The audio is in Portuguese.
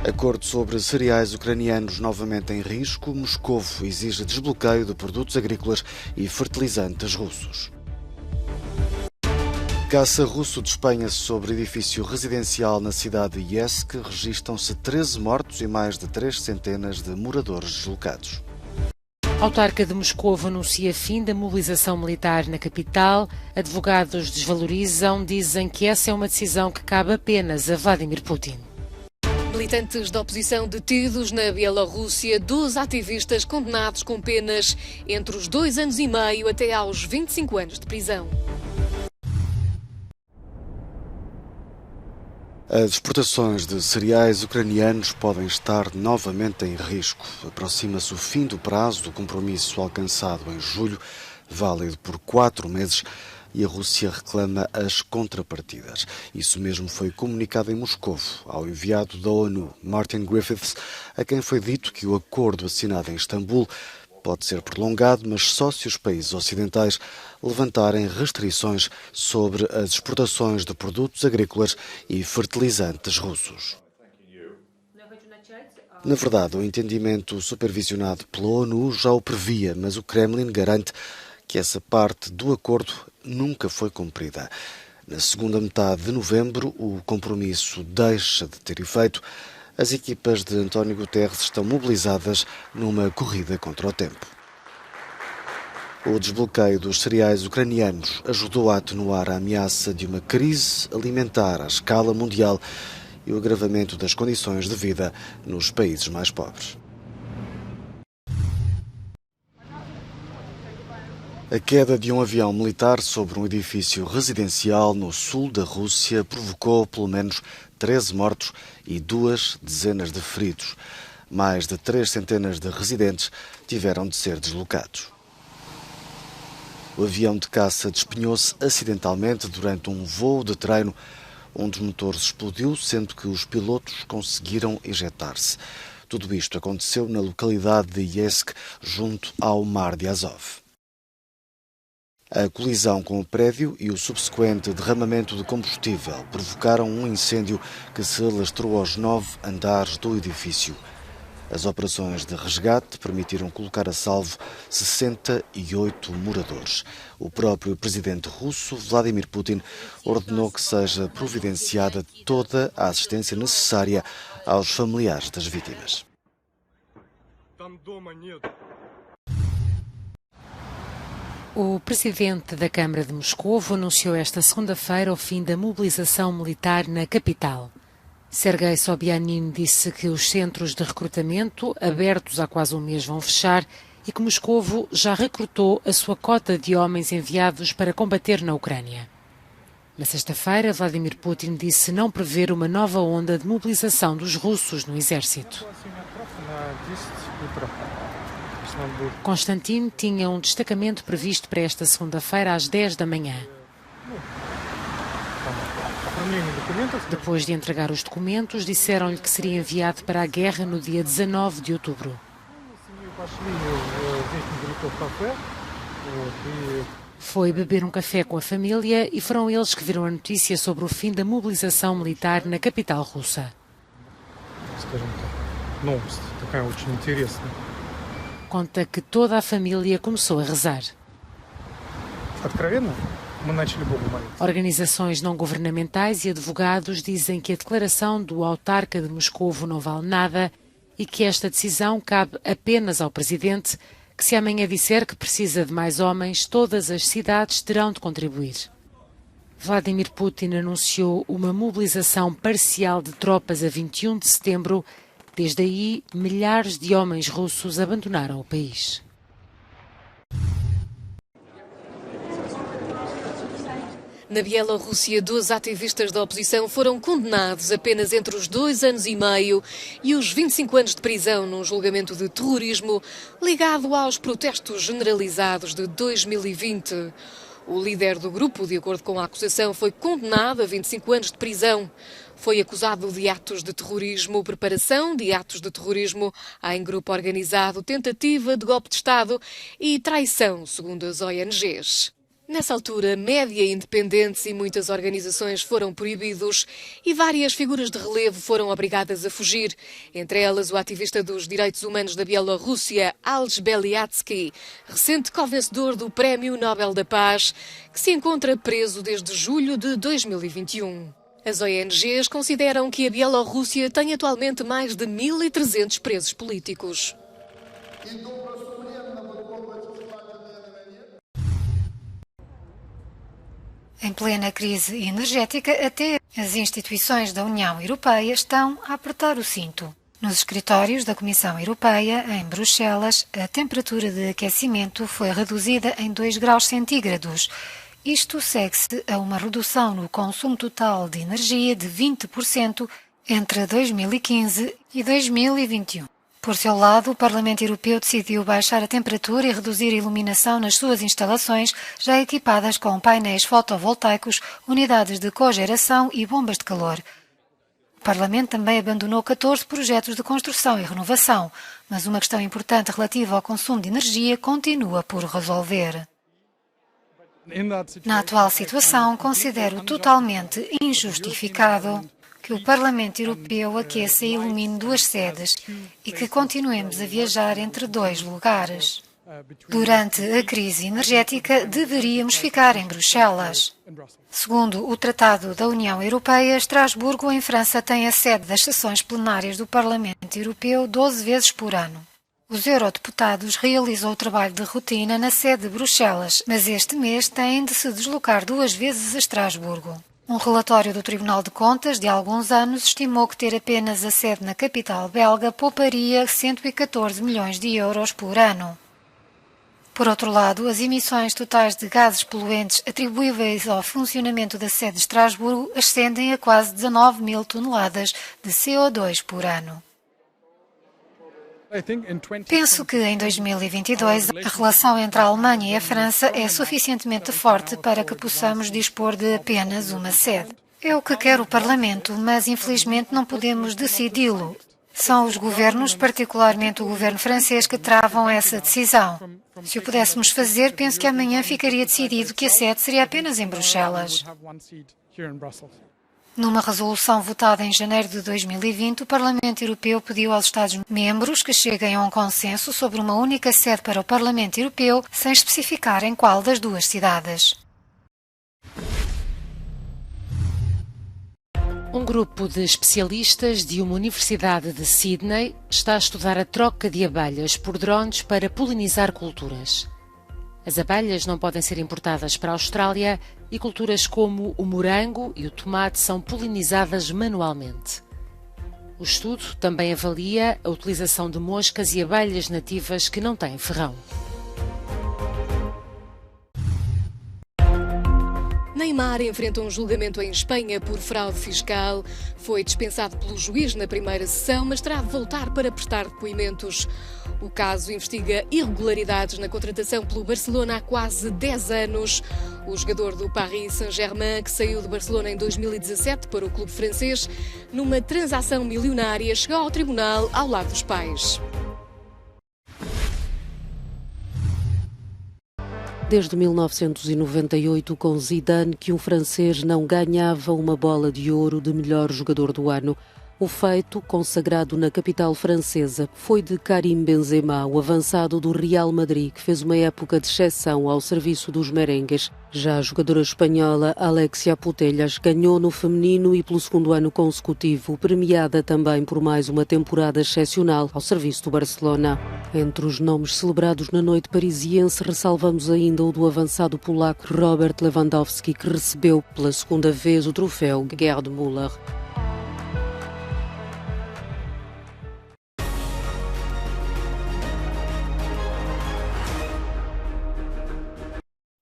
Acordo sobre cereais ucranianos novamente em risco. Moscovo exige desbloqueio de produtos agrícolas e fertilizantes russos. Caça russo despenha-se sobre edifício residencial na cidade de Iyevsk. Registram-se 13 mortos e mais de 3 centenas de moradores deslocados. A autarca de Moscovo anuncia fim da mobilização militar na capital. Advogados desvalorizam, dizem que essa é uma decisão que cabe apenas a Vladimir Putin. Militantes da oposição detidos na Bielorrússia, 12 ativistas condenados com penas entre os 2 anos e meio até aos 25 anos de prisão. As exportações de cereais ucranianos podem estar novamente em risco. Aproxima-se o fim do prazo do compromisso alcançado em julho, válido por 4 meses, e a Rússia reclama as contrapartidas. Isso mesmo foi comunicado em Moscovo ao enviado da ONU, Martin Griffiths, a quem foi dito que o acordo assinado em Istambul pode ser prolongado, mas só se os países ocidentais levantarem restrições sobre as exportações de produtos agrícolas e fertilizantes russos. Na verdade, o entendimento supervisionado pela ONU já o previa, mas o Kremlin garante que essa parte do acordo nunca foi cumprida. Na segunda metade de novembro, o compromisso deixa de ter efeito. As equipas de António Guterres estão mobilizadas numa corrida contra o tempo. O desbloqueio dos cereais ucranianos ajudou a atenuar a ameaça de uma crise alimentar à escala mundial e o agravamento das condições de vida nos países mais pobres. A queda de um avião militar sobre um edifício residencial no sul da Rússia provocou pelo menos 13 mortos e 2 dezenas de feridos. Mais de 3 centenas de residentes tiveram de ser deslocados. O avião de caça despenhou-se acidentalmente durante um voo de treino. Um dos motores explodiu, sendo que os pilotos conseguiram ejetar-se. Tudo isto aconteceu na localidade de Iyevsk, junto ao Mar de Azov. A colisão com o prédio e o subsequente derramamento de combustível provocaram um incêndio que se alastrou aos 9 andares do edifício. As operações de resgate permitiram colocar a salvo 68 moradores. O próprio presidente russo, Vladimir Putin, ordenou que seja providenciada toda a assistência necessária aos familiares das vítimas. O presidente da Câmara de Moscovo anunciou esta segunda-feira o fim da mobilização militar na capital. Sergei Sobyanin disse que os centros de recrutamento, abertos há quase um mês, vão fechar e que Moscovo já recrutou a sua cota de homens enviados para combater na Ucrânia. Na sexta-feira, Vladimir Putin disse não prever uma nova onda de mobilização dos russos no exército. Konstantin tinha um destacamento previsto para esta segunda-feira às 10 da manhã. Depois de entregar os documentos, disseram-lhe que seria enviado para a guerra no dia 19 de outubro. Foi beber um café com a família e foram eles que viram a notícia sobre o fim da mobilização militar na capital russa. Conta que toda a família começou a rezar. Organizações não governamentais e advogados dizem que a declaração do autarca de Moscovo não vale nada e que esta decisão cabe apenas ao presidente, que se amanhã disser que precisa de mais homens, todas as cidades terão de contribuir. Vladimir Putin anunciou uma mobilização parcial de tropas a 21 de setembro. Desde aí, milhares de homens russos abandonaram o país. Na Bielorrússia, 12 ativistas da oposição foram condenados apenas entre os 2 anos e meio e os 25 anos de prisão num julgamento de terrorismo ligado aos protestos generalizados de 2020. O líder do grupo, de acordo com a acusação, foi condenado a 25 anos de prisão. Foi acusado de atos de terrorismo, preparação de atos de terrorismo em grupo organizado, tentativa de golpe de Estado e traição, segundo as ONGs. Nessa altura, média independentes e muitas organizações foram proibidos e várias figuras de relevo foram obrigadas a fugir, entre elas o ativista dos direitos humanos da Bielorrússia, Ales Beliatsky, recente co-vencedor do Prémio Nobel da Paz, que se encontra preso desde julho de 2021. As ONGs consideram que a Bielorrússia tem atualmente mais de 1.300 presos políticos. Em plena crise energética, até as instituições da União Europeia estão a apertar o cinto. Nos escritórios da Comissão Europeia, em Bruxelas, a temperatura de aquecimento foi reduzida em 2 graus centígrados. Isto segue-se a uma redução no consumo total de energia de 20% entre 2015 e 2021. Por seu lado, o Parlamento Europeu decidiu baixar a temperatura e reduzir a iluminação nas suas instalações, já equipadas com painéis fotovoltaicos, unidades de cogeração e bombas de calor. O Parlamento também abandonou 14 projetos de construção e renovação, mas uma questão importante relativa ao consumo de energia continua por resolver. Na atual situação, considero totalmente injustificado que o Parlamento Europeu aqueça e ilumine 2 sedes e que continuemos a viajar entre 2 lugares. Durante a crise energética, deveríamos ficar em Bruxelas. Segundo o Tratado da União Europeia, Estrasburgo, em França, tem a sede das sessões plenárias do Parlamento Europeu 12 vezes por ano. Os eurodeputados realizam o trabalho de rotina na sede de Bruxelas, mas este mês têm de se deslocar 2 vezes a Estrasburgo. Um relatório do Tribunal de Contas de alguns anos estimou que ter apenas a sede na capital belga pouparia 114 milhões de euros por ano. Por outro lado, as emissões totais de gases poluentes atribuíveis ao funcionamento da sede de Estrasburgo ascendem a quase 19 mil toneladas de CO2 por ano. Penso que em 2022 a relação entre a Alemanha e a França é suficientemente forte para que possamos dispor de apenas uma sede. É o que quer o Parlamento, mas infelizmente não podemos decidi-lo. São os governos, particularmente o governo francês, que travam essa decisão. Se o pudéssemos fazer, penso que amanhã ficaria decidido que a sede seria apenas em Bruxelas. Numa resolução votada em janeiro de 2020, o Parlamento Europeu pediu aos Estados-membros que cheguem a um consenso sobre uma única sede para o Parlamento Europeu, sem especificar em qual das 2 cidades. Um grupo de especialistas de uma universidade de Sydney está a estudar a troca de abelhas por drones para polinizar culturas. As abelhas não podem ser importadas para a Austrália e culturas como o morango e o tomate são polinizadas manualmente. O estudo também avalia a utilização de moscas e abelhas nativas que não têm ferrão. Neymar enfrenta um julgamento em Espanha por fraude fiscal. Foi dispensado pelo juiz na primeira sessão, mas terá de voltar para prestar depoimentos. O caso investiga irregularidades na contratação pelo Barcelona há quase 10 anos. O jogador do Paris Saint-Germain, que saiu do Barcelona em 2017 para o clube francês, numa transação milionária, chegou ao tribunal ao lado dos pais. Desde 1998, com Zidane, que um francês não ganhava uma bola de ouro de melhor jogador do ano. O feito, consagrado na capital francesa, foi de Karim Benzema, o avançado do Real Madrid, que fez uma época de exceção ao serviço dos merengues. Já a jogadora espanhola Alexia Putellas ganhou no feminino e pelo 2º ano consecutivo, premiada também por mais uma temporada excepcional ao serviço do Barcelona. Entre os nomes celebrados na noite parisiense, ressalvamos ainda o do avançado polaco Robert Lewandowski, que recebeu pela 2ª vez o troféu Gerd Müller.